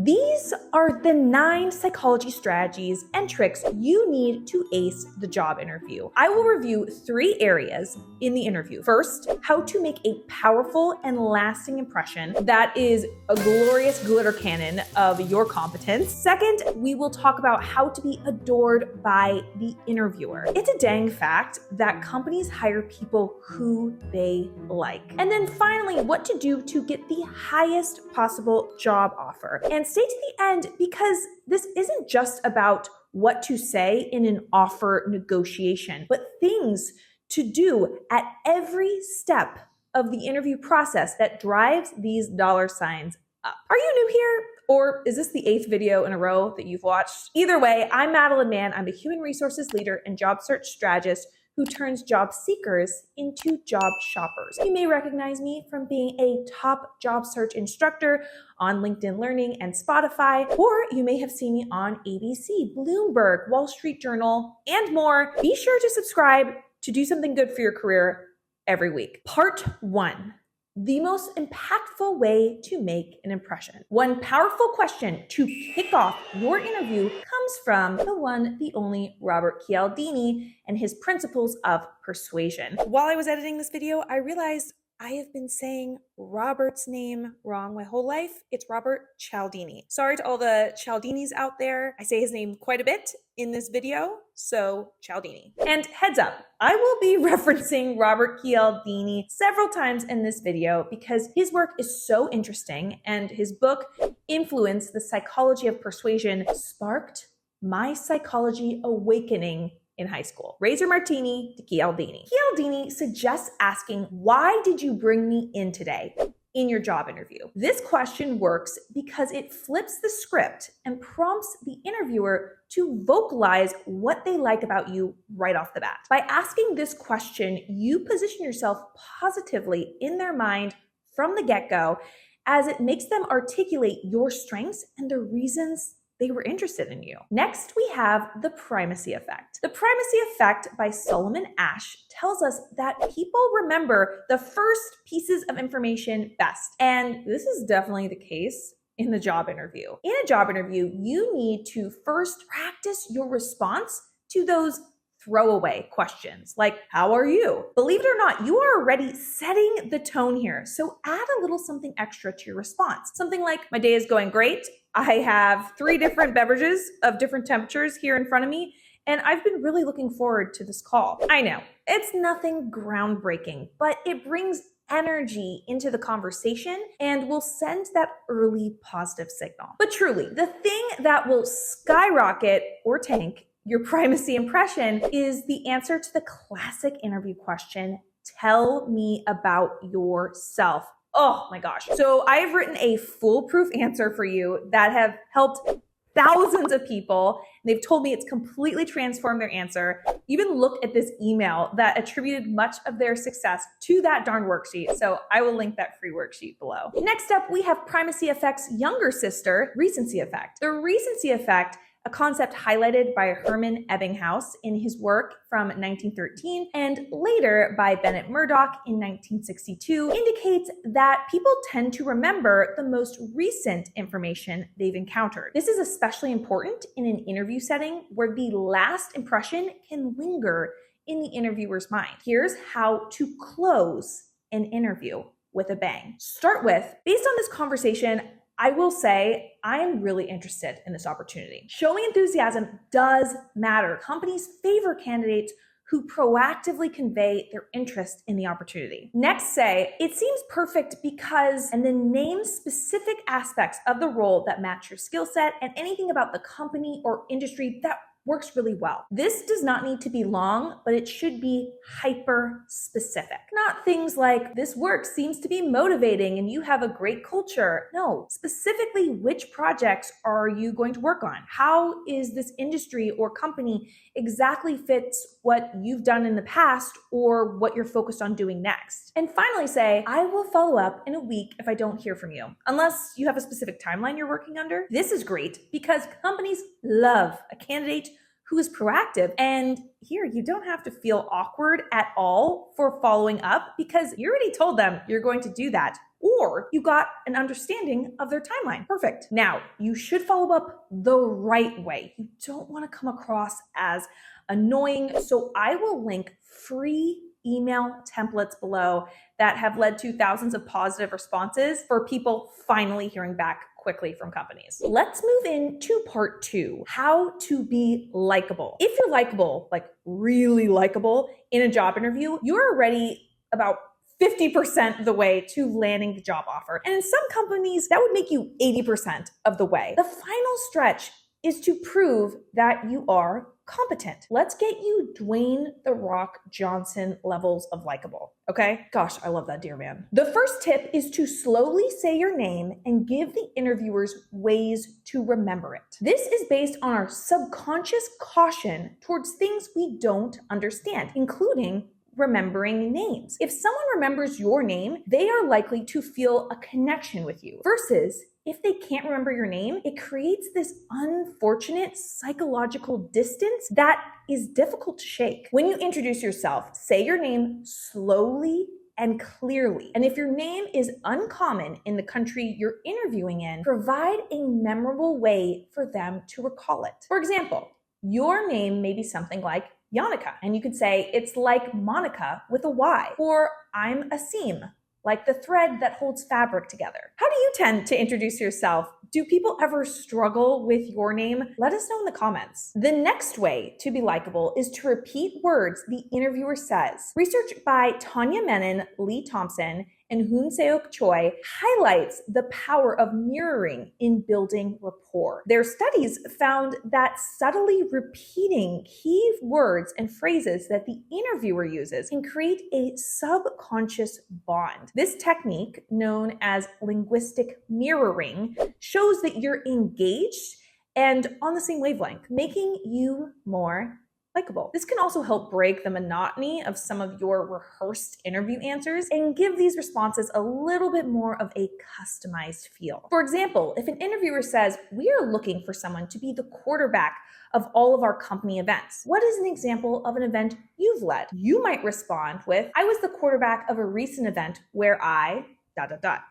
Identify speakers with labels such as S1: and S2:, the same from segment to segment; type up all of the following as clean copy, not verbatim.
S1: These are the 9 psychology strategies and tricks you need to ace the job interview. I will review 3 areas in the interview. First, how to make a powerful and lasting impression that is a glorious glitter cannon of your competence. Second, we will talk about how to be adored by the interviewer. It's a dang fact that companies hire people who they like. And then finally, what to do to get the highest possible job offer. And stay to the end because this isn't just about what to say in an offer negotiation, but things to do at every step of the interview process that drives these dollar signs up. Are you new here? Or is this the 8th video in a row that you've watched? Either way, I'm Madeline Mann. I'm a human resources leader and job search strategist who turns job seekers into job shoppers. You may recognize me from being a top job search instructor on LinkedIn Learning and Spotify, or you may have seen me on ABC, Bloomberg, Wall Street Journal, and more. Be sure to subscribe to do something good for your career every week. Part 1. The most impactful way to make an impression. One powerful question to kick off your interview comes from the one, the only Robert Cialdini and his principles of persuasion. While I was editing this video, I realized I have been saying Robert's name wrong my whole life. It's Robert Cialdini. Sorry to all the Cialdinis out there. I say his name quite a bit in this video, so Cialdini. And heads up, I will be referencing Robert Cialdini several times in this video because his work is so interesting and his book, Influence, the Psychology of Persuasion, sparked my psychology awakening in high school. Raise your martini to Cialdini. Cialdini suggests asking, why did you bring me in today? In your job interview. This question works because it flips the script and prompts the interviewer to vocalize what they like about you right off the bat. By asking this question, you position yourself positively in their mind from the get-go, as it makes them articulate your strengths and the reasons they were interested in you. Next, we have the primacy effect. The primacy effect by Solomon Asch tells us that people remember the first pieces of information best. And this is definitely the case in the job interview. In a job interview, you need to first practice your response to those throwaway questions like, how are you? Believe it or not, you are already setting the tone here. So add a little something extra to your response. Something like, my day is going great. I have 3 different beverages of different temperatures here in front of me, and I've been really looking forward to this call. I know, it's nothing groundbreaking, but it brings energy into the conversation and will send that early positive signal. But truly, the thing that will skyrocket or tank your primacy impression is the answer to the classic interview question, tell me about yourself. Oh my gosh. So I have written a foolproof answer for you that have helped thousands of people. And they've told me it's completely transformed their answer. Even look at this email that attributed much of their success to that darn worksheet. So I will link that free worksheet below. Next up, we have primacy effect's younger sister, recency effect. The recency effect, a concept highlighted by Herman Ebbinghaus in his work from 1913 and later by Bennett Murdoch in 1962, indicates that people tend to remember the most recent information they've encountered. This is especially important in an interview setting where the last impression can linger in the interviewer's mind. Here's how to close an interview with a bang. Start with, based on this conversation, I will say I'm really interested in this opportunity. Showing enthusiasm does matter. Companies favor candidates who proactively convey their interest in the opportunity. Next, say, it seems perfect because, and then name specific aspects of the role that match your skill set and anything about the company or industry that works really well. This does not need to be long, but it should be hyper specific. Not things like, this work seems to be motivating and you have a great culture. No, specifically which projects are you going to work on? How is this industry or company exactly fits what you've done in the past or what you're focused on doing next? And finally say, I will follow up in a week if I don't hear from you, unless you have a specific timeline you're working under. This is great because companies love a candidate who is proactive. And here, you don't have to feel awkward at all for following up because you already told them you're going to do that or you got an understanding of their timeline. Perfect. Now, you should follow up the right way. You don't want to come across as annoying, so I will link free email templates below that have led to thousands of positive responses for people finally hearing back quickly from companies. Let's move into part 2, how to be likable. If you're likable, like really likable in a job interview, you're already about 50% of the way to landing the job offer. And in some companies, that would make you 80% of the way. The final stretch is to prove that you are competent. Let's get you Dwayne "The Rock" Johnson levels of likable, okay? Gosh, I love that dear man. The first tip is to slowly say your name and give the interviewers ways to remember it. This is based on our subconscious caution towards things we don't understand, including remembering names. If someone remembers your name, they are likely to feel a connection with you, versus if they can't remember your name, it creates this unfortunate psychological distance that is difficult to shake. When you introduce yourself, say your name slowly and clearly. And if your name is uncommon in the country you're interviewing in, provide a memorable way for them to recall it. For example, your name may be something like Yannicka, and you could say it's like Monica with a Y, or I'm a seam, like the thread that holds fabric together. How do you tend to introduce yourself? Do people ever struggle with your name? Let us know in the comments. The next way to be likable is to repeat words the interviewer says. Research by Tanya Menon, Lee Thompson, and Hoon Seok Choi highlights the power of mirroring in building rapport. Their studies found that subtly repeating key words and phrases that the interviewer uses can create a subconscious bond. This technique, known as linguistic mirroring, shows that you're engaged and on the same wavelength, making you more likable. This can also help break the monotony of some of your rehearsed interview answers and give these responses a little bit more of a customized feel. For example, if an interviewer says, "We are looking for someone to be the quarterback of all of our company events," what is an example of an event you've led? You might respond with, "I was the quarterback of a recent event where I ...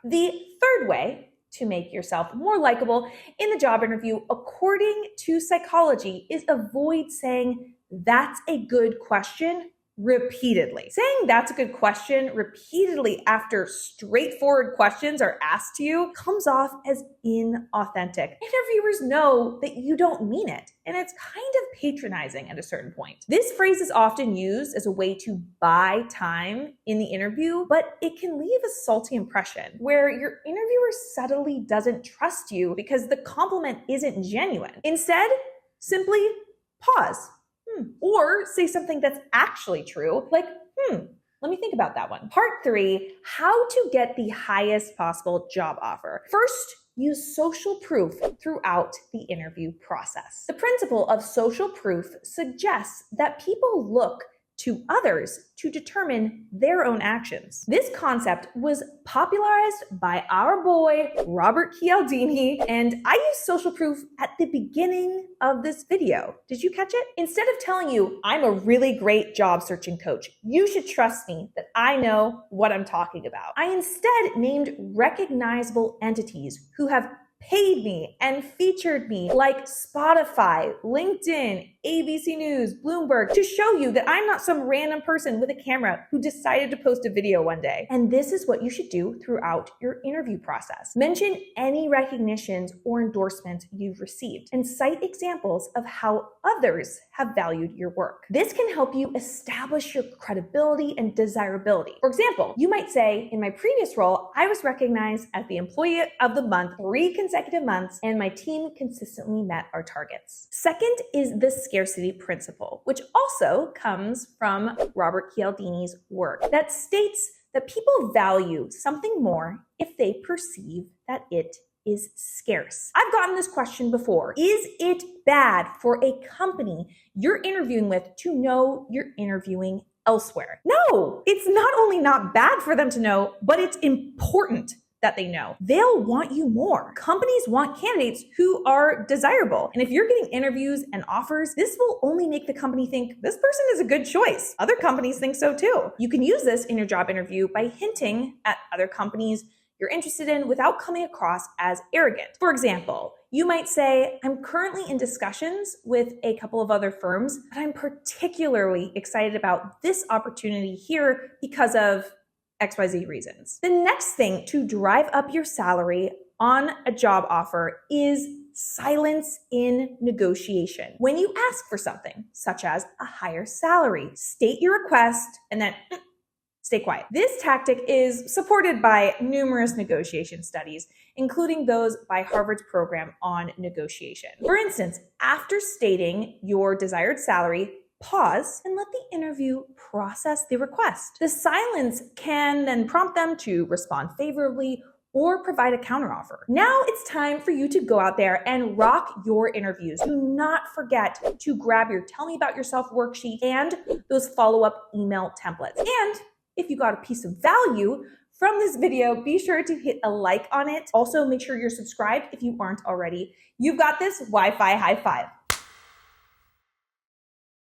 S1: The third way to make yourself more likable in the job interview, according to psychology, is avoid saying "that's a good question" repeatedly. Saying "that's a good question" repeatedly after straightforward questions are asked to you comes off as inauthentic. Interviewers know that you don't mean it, and it's kind of patronizing at a certain point. This phrase is often used as a way to buy time in the interview, but it can leave a salty impression where your interviewer subtly doesn't trust you because the compliment isn't genuine. Instead, simply pause. Or say something that's actually true, like, let me think about that one. Part 3, how to get the highest possible job offer. First, use social proof throughout the interview process. The principle of social proof suggests that people look to others to determine their own actions. This concept was popularized by our boy, Robert Cialdini, and I used social proof at the beginning of this video. Did you catch it? Instead of telling you, "I'm a really great job searching coach, you should trust me that I know what I'm talking about," I instead named recognizable entities who have paid me and featured me, like Spotify, LinkedIn, ABC News, Bloomberg, to show you that I'm not some random person with a camera who decided to post a video one day. And this is what you should do throughout your interview process. Mention any recognitions or endorsements you've received and cite examples of how others have valued your work. This can help you establish your credibility and desirability. For example, you might say, "In my previous role, I was recognized as the Employee of the Month 3 consecutive months, and my team consistently met our targets." Second is the scarcity principle, which also comes from Robert Cialdini's work, that states that people value something more if they perceive that it is scarce. I've gotten this question before. Is it bad for a company you're interviewing with to know you're interviewing elsewhere? No, it's not only not bad for them to know, but it's important that they know. They'll want you more. Companies want candidates who are desirable. And if you're getting interviews and offers, this will only make the company think this person is a good choice. Other companies think so too. You can use this in your job interview by hinting at other companies you're interested in without coming across as arrogant. For example, you might say, I'm currently in discussions with a couple of other firms, but I'm particularly excited about this opportunity here because of XYZ reasons. The next thing to drive up your salary on a job offer is silence in negotiation. When you ask for something, such as a higher salary, state your request and then stay quiet. This tactic is supported by numerous negotiation studies, including those by Harvard's program on negotiation. For instance, after stating your desired salary, pause and let the interview process the request. The silence can then prompt them to respond favorably or provide a counteroffer. Now it's time for you to go out there and rock your interviews. Do not forget to grab your Tell Me About Yourself worksheet and those follow-up email templates. And if you got a piece of value from this video, be sure to hit a like on it. Also, make sure you're subscribed if you aren't already. You've got this. Wi-Fi high five.